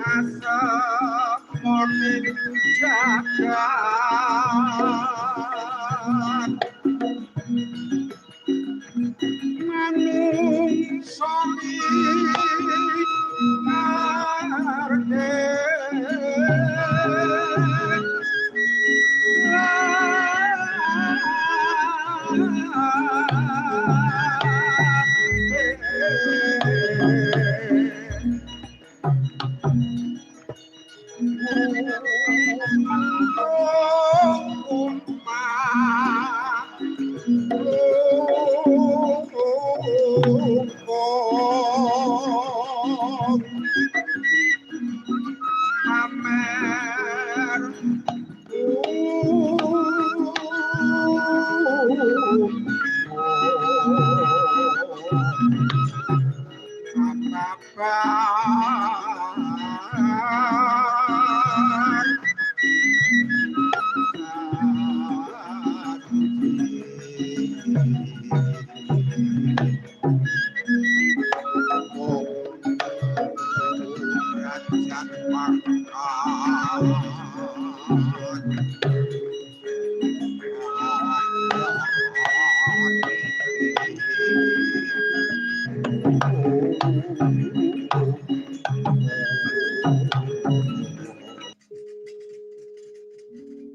masa monik jagat manungsa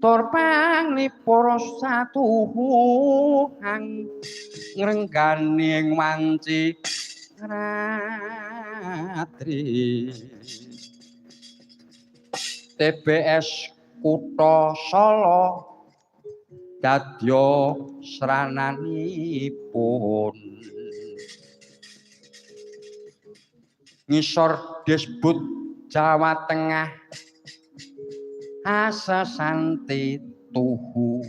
tur panglipur satuhu hang ngrenggani wanci ratri TBS Kutha Sala dadya srananipun ngisor disebut Jawa Tengah asasanti tuhu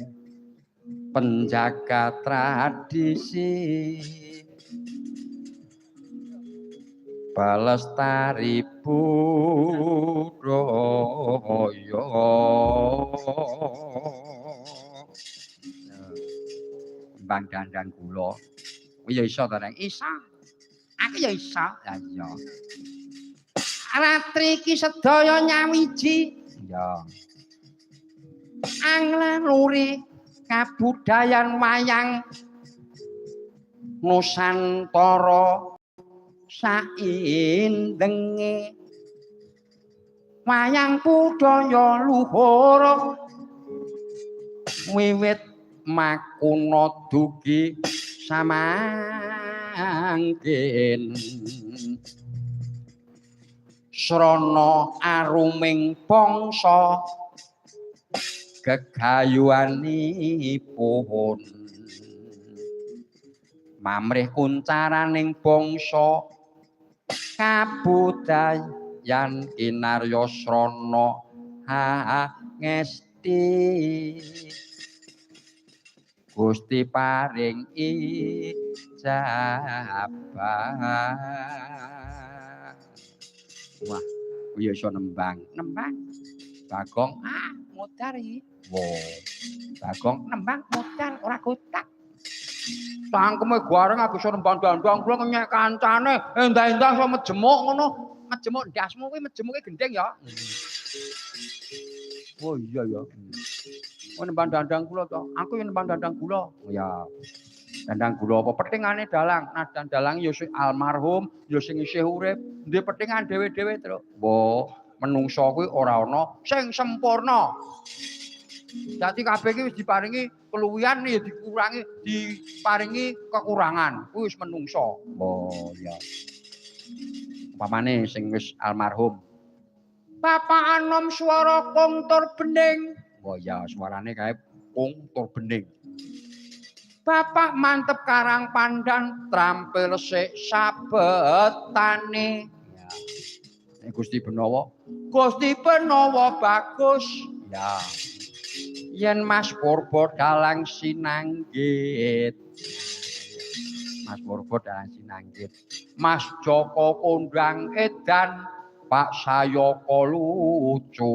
penjaga tradisi balestari budaya Bang Dandang kula ya iso ta Neng iso aku ya iso ya iya ratri iki sedaya nyawiji ya anglen luri kabudayan wayang Nusantara saindenge wayang budaya luhur wiwit makuna dugi samangkin srana aruming bangsa gegayuhanipun mamrih kuncaraning bangsa kabudayan kinarya srana ngesti Gusti paring ijabah wah kuwi iso nembang Bagong modar iki wow Bagong nembang modar ora gotak cangkeme gareng aku iso nembang dandang kula nyek kancane endah-endah iso mejemuk ngono mejemuk ndasmu kuwi mejemuke gendeng ya oh iya ya oh nembang dandang kula to aku yo nembang dandang kula oh ya dandang kula apa petingane dalang nadan dalang ya sing almarhum ya sing isih urip duwe petingan dhewe-dhewe terus wo menungsa kuwi ora ana sing sempurna dadi kabeh iki wis diparingi keluwihan ya dikurangi diparingi kekurangan kuwi wis menungsa oh ya upamane sing wis almarhum Bapak Anom swara kung tur bening oh ya suarane kae kung tur bening Bapak mantep karang pandan trampil sik sabetane ya Gusti Benawa bagus ya yen Mas Purba dalang sinanggit Mas Purba dalang sinanggit Mas Joko kondang edan Pak Sayaka lucu